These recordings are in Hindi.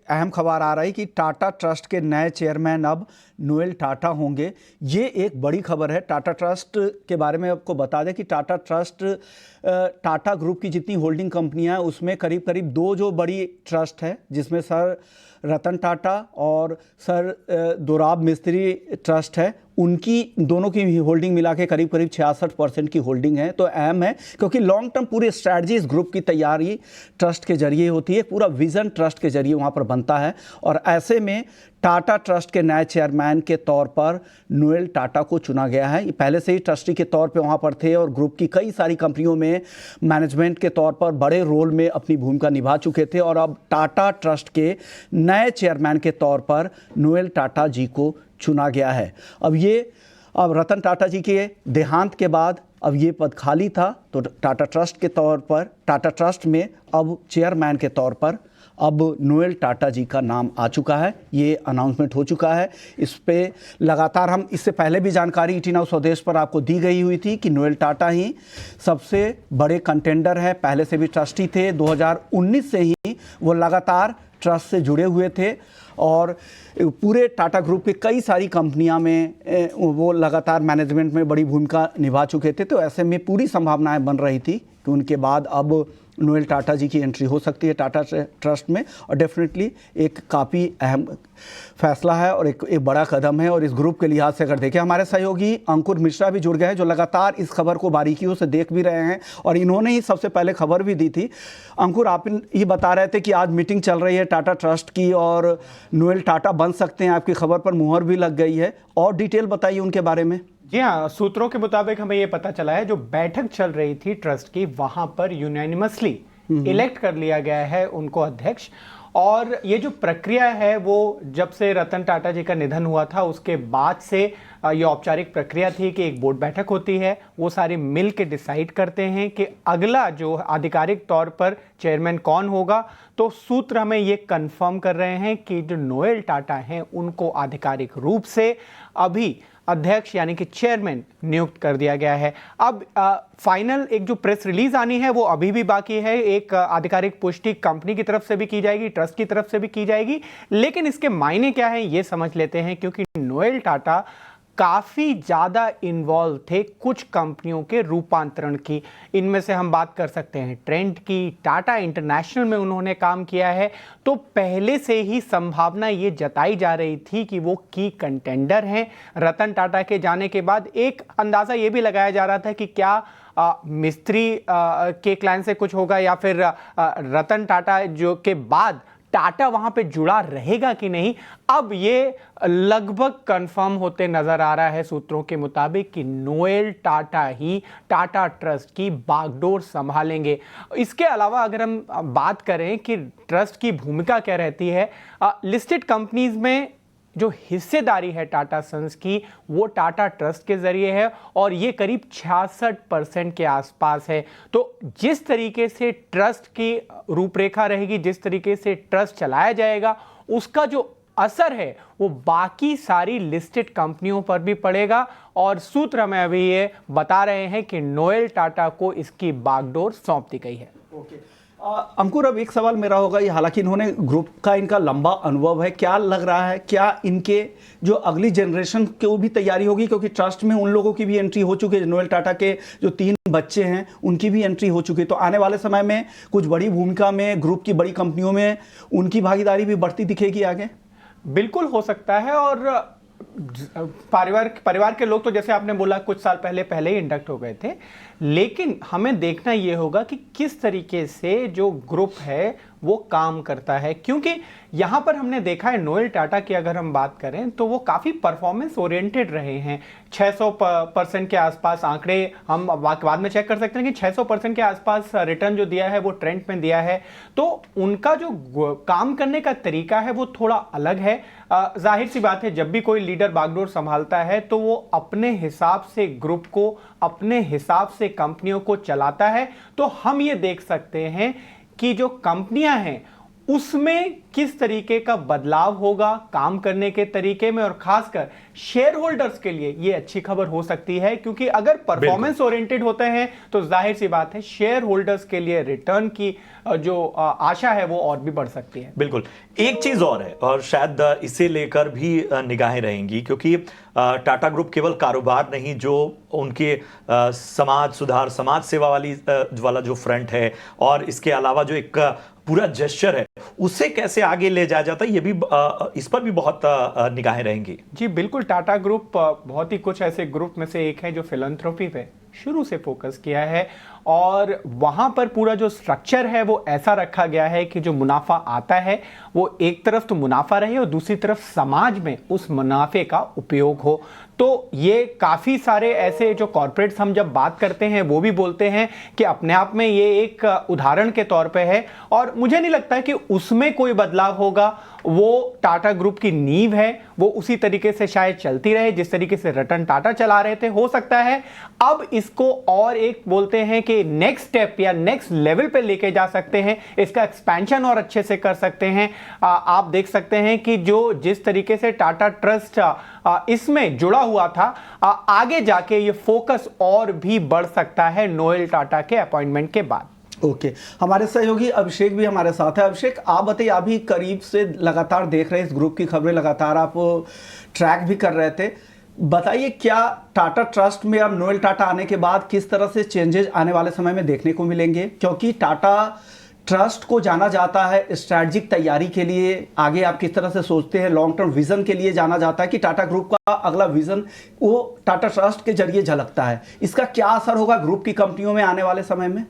अहम खबर आ रही कि टाटा ट्रस्ट के नए चेयरमैन अब नोएल टाटा होंगे। ये एक बड़ी खबर है। टाटा ट्रस्ट के बारे में आपको बता दें कि टाटा ट्रस्ट टाटा ग्रुप की जितनी होल्डिंग कंपनियां हैं उसमें करीब करीब दो जो बड़ी ट्रस्ट है, जिसमें सर रतन टाटा और सर दोराब मिस्त्री ट्रस्ट है, उनकी दोनों की होल्डिंग मिला के करीब करीब 66% की होल्डिंग है। तो अहम है क्योंकि लॉन्ग टर्म पूरी स्ट्रैटेजी इस ग्रुप की तैयारी ट्रस्ट के जरिए होती है, पूरा विजन ट्रस्ट के जरिए वहाँ पर बनता है। और ऐसे में टाटा ट्रस्ट के नए चेयरमैन के तौर पर नोएल टाटा को चुना गया है। ये पहले से ही ट्रस्टी के तौर पे वहाँ पर थे और ग्रुप की कई सारी कंपनियों में मैनेजमेंट के तौर पर बड़े रोल में अपनी भूमिका निभा चुके थे और अब टाटा ट्रस्ट के नए चेयरमैन के तौर पर नोएल टाटा जी को चुना गया है। अब रतन टाटा जी के देहांत के बाद अब ये पद खाली था, तो टाटा ट्रस्ट के तौर पर टाटा ट्रस्ट में अब चेयरमैन के तौर पर अब नोएल टाटा जी का नाम आ चुका है। ये अनाउंसमेंट हो चुका है। इस पे लगातार हम इससे पहले भी जानकारी ईटी नाउ स्वदेश पर आपको दी गई हुई थी कि नोएल टाटा ही सबसे बड़े कंटेंडर है। पहले से भी ट्रस्टी थे, 2019 से ही वो लगातार ट्रस्ट से जुड़े हुए थे और पूरे टाटा ग्रुप के कई सारी कंपनियां में वो लगातार मैनेजमेंट में बड़ी भूमिका निभा चुके थे। तो ऐसे में पूरी संभावनाएं बन रही थी कि उनके बाद अब नोएल टाटा जी की एंट्री हो सकती है टाटा ट्रस्ट में, और डेफिनेटली एक काफ़ी अहम फैसला है और एक बड़ा कदम है। और इस ग्रुप के लिहाज से अगर देखें, हमारे सहयोगी अंकुर मिश्रा भी जुड़ गए हैं जो लगातार इस खबर को बारीकियों से देख भी रहे हैं और इन्होंने ही सबसे पहले खबर भी दी थी। अंकुर, आप ये बता रहे थे कि आज मीटिंग चल रही है टाटा ट्रस्ट की और नोएल टाटा बन सकते हैं, आपकी खबर पर मुहर भी लग गई है, और डिटेल बताइए उनके बारे में। जी हाँ, सूत्रों के मुताबिक हमें ये पता चला है जो बैठक चल रही थी ट्रस्ट की, वहां पर यूनैनिमसली इलेक्ट कर लिया गया है उनको अध्यक्ष। और ये जो प्रक्रिया है वो जब से रतन टाटा जी का निधन हुआ था उसके बाद से ये औपचारिक प्रक्रिया थी कि एक बोर्ड बैठक होती है, वो सारे मिल के डिसाइड करते हैं कि अगला जो आधिकारिक तौर पर चेयरमैन कौन होगा। तो सूत्र हमें ये कंफर्म कर रहे हैं कि जो नोएल टाटा हैं उनको आधिकारिक रूप से अभी अध्यक्ष यानी कि चेयरमैन नियुक्त कर दिया गया है। अब फाइनल एक जो प्रेस रिलीज आनी है वो अभी भी बाकी है। एक आधिकारिक पुष्टि कंपनी की तरफ से भी की जाएगी, ट्रस्ट की तरफ से भी की जाएगी, लेकिन इसके मायने क्या है ये समझ लेते हैं। क्योंकि नोएल टाटा काफ़ी ज़्यादा इन्वॉल्व थे कुछ कंपनियों के रूपांतरण की। इनमें से हम बात कर सकते हैं ट्रेंट की, टाटा इंटरनेशनल में उन्होंने काम किया है। तो पहले से ही संभावना ये जताई जा रही थी कि वो की कंटेंडर हैं। रतन टाटा के जाने के बाद एक अंदाज़ा ये भी लगाया जा रहा था कि क्या मिस्त्री के क्लाइंट से कुछ होगा या फिर रतन टाटा जो के बाद टाटा वहां पे जुड़ा रहेगा कि नहीं। अब ये लगभग कंफर्म होते नजर आ रहा है सूत्रों के मुताबिक कि नोएल टाटा ही टाटा ट्रस्ट की बागडोर संभालेंगे। इसके अलावा अगर हम बात करें कि ट्रस्ट की भूमिका क्या रहती है, लिस्टेड कंपनीज में जो हिस्सेदारी है टाटा सन्स की वो टाटा ट्रस्ट के जरिए है और ये करीब 66% के आसपास है। तो जिस तरीके से ट्रस्ट की रूपरेखा रहेगी, जिस तरीके से ट्रस्ट चलाया जाएगा, उसका जो असर है वो बाकी सारी लिस्टेड कंपनियों पर भी पड़ेगा। और सूत्र हमें अभी ये बता रहे हैं कि नोएल टाटा को इसकी बागडोर सौंप दी गई है। अंकुर, अब एक सवाल मेरा होगा, ये हालांकि इन्होंने ग्रुप का इनका लंबा अनुभव है, क्या लग रहा है क्या इनके जो अगली जनरेशन की भी तैयारी होगी? क्योंकि ट्रस्ट में उन लोगों की भी एंट्री हो चुकी है, नोएल टाटा के जो 3 बच्चे हैं उनकी भी एंट्री हो चुकी है। तो आने वाले समय में कुछ बड़ी भूमिका में ग्रुप की बड़ी कंपनियों में उनकी भागीदारी भी बढ़ती दिखेगी आगे? बिल्कुल हो सकता है। और परिवार के लोग तो जैसे आपने बोला कुछ साल पहले ही इंडक्ट हो गए थे, लेकिन हमें देखना यह होगा कि किस तरीके से जो ग्रुप है वो काम करता है। क्योंकि यहां पर हमने देखा है नोएल टाटा की अगर हम बात करें तो वो काफ़ी परफॉर्मेंस ओरिएंटेड रहे हैं। 600% के आसपास आंकड़े हम बाद में चेक कर सकते हैं कि 600% के आसपास रिटर्न जो दिया है वो ट्रेंड में दिया है। तो उनका जो काम करने का तरीका है वो थोड़ा अलग है। जाहिर सी बात है, जब भी कोई लीडर बागडोर संभालता है तो वो अपने हिसाब से ग्रुप को, अपने हिसाब से कंपनियों को चलाता है। तो हम ये देख सकते हैं कि जो कंपनियां हैं उसमें किस तरीके का बदलाव होगा काम करने के तरीके में, और खासकर शेयर होल्डर्स के लिए ये अच्छी खबर हो सकती है, क्योंकि अगर परफॉर्मेंस ओरिएंटेड होते हैं तो जाहिर सी बात है शेयर होल्डर्स के लिए रिटर्न की जो आशा है वो और भी बढ़ सकती है। बिल्कुल। एक चीज और है, और शायद इसे लेकर भी निगाहें रहेंगी, क्योंकि टाटा ग्रुप केवल कारोबार नहीं, जो उनके समाज सुधार, समाज सेवा वाला जो फ्रंट है, और इसके अलावा जो एक पूरा जेस्चर है, उसे कैसे आगे ले जाया जाता है, ये भी इस पर भी बहुत निगाहें रहेंगी। जी बिल्कुल, टाटा ग्रुप बहुत ही कुछ ऐसे ग्रुप में से एक है जो फिलैंथ्रोपी पे शुरू से फोकस किया है, और वहां पर पूरा जो स्ट्रक्चर है वो ऐसा रखा गया है कि जो मुनाफा आता है वो एक तरफ तो मुनाफा रहे और दूसरी तरफ समाज में उस मुनाफे का उपयोग हो। तो ये काफ़ी सारे ऐसे जो कॉर्पोरेट्स हम जब बात करते हैं वो भी बोलते हैं कि अपने आप में ये एक उदाहरण के तौर पे है, और मुझे नहीं लगता कि उसमें कोई बदलाव होगा। वो टाटा ग्रुप की नींव है, वो उसी तरीके से शायद चलती रहे जिस तरीके से रतन टाटा चला रहे थे। हो सकता है अब इसको और एक बोलते हैं कि नेक्स्ट स्टेप या नेक्स्ट लेवल पे लेके जा सकते हैं, इसका एक्सपेंशन और अच्छे से कर सकते हैं। आप देख सकते हैं कि जो जिस तरीके से टाटा ट्रस्ट इसमें जुड़ा हुआ था, आगे जाके ये फोकस और भी बढ़ सकता है नोएल टाटा के अपॉइंटमेंट के बाद। ओके, हमारे सहयोगी अभिषेक भी हमारे साथ है। अभिषेक, आप बताइए, आप भी करीब से लगातार देख रहे हैं इस ग्रुप की खबरें, लगातार आप ट्रैक भी कर रहे थे। बताइए, क्या टाटा ट्रस्ट में अब नोएल टाटा आने के बाद किस तरह से चेंजेस आने वाले समय में देखने को मिलेंगे? क्योंकि टाटा ट्रस्ट को जाना जाता है स्ट्रैटेजिक तैयारी के लिए, आगे आप किस तरह से सोचते हैं, लॉन्ग टर्म विजन के लिए जाना जाता है कि टाटा ग्रुप का अगला विजन वो टाटा ट्रस्ट के जरिए झलकता है। इसका क्या असर होगा ग्रुप की कंपनियों में आने वाले समय में?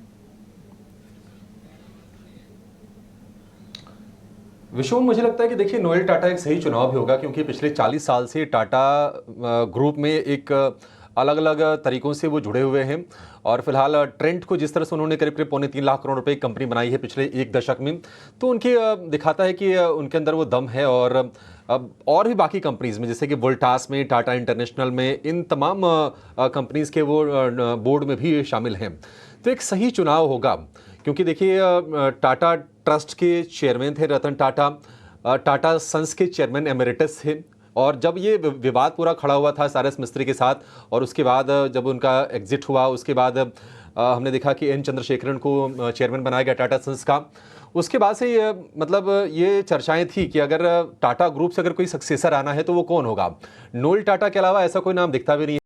विशोन, मुझे लगता है कि देखिए नोएल टाटा एक सही चुनाव भी होगा, क्योंकि पिछले 40 साल से टाटा ग्रुप में एक अलग अलग तरीकों से वो जुड़े हुए हैं, और फिलहाल ट्रेंट को जिस तरह से उन्होंने करीब करीब 3.25 लाख करोड़ रुपए की कंपनी बनाई है पिछले एक दशक में, तो उनकी दिखाता है कि उनके अंदर वो दम है। और भी बाकी कंपनीज में, जैसे कि वोल्टास में, टाटा इंटरनेशनल में, इन तमाम कंपनीज के वो बोर्ड में भी शामिल हैं। तो एक सही चुनाव होगा, क्योंकि देखिए टाटा ट्रस्ट के चेयरमैन थे रतन टाटा, टाटा सन्स के चेयरमैन एमेरिटस थे, और जब ये विवाद पूरा खड़ा हुआ था सारस मिस्त्री के साथ, और उसके बाद जब उनका एग्जिट हुआ, उसके बाद हमने देखा कि एन चंद्रशेखरन को चेयरमैन बनाया गया टाटा सन्स का। उसके बाद से ये चर्चाएं थी कि अगर टाटा ग्रुप से अगर कोई सक्सेसर आना है तो वो कौन होगा। नोएल टाटा के अलावा ऐसा कोई नाम दिखता भी नहीं है।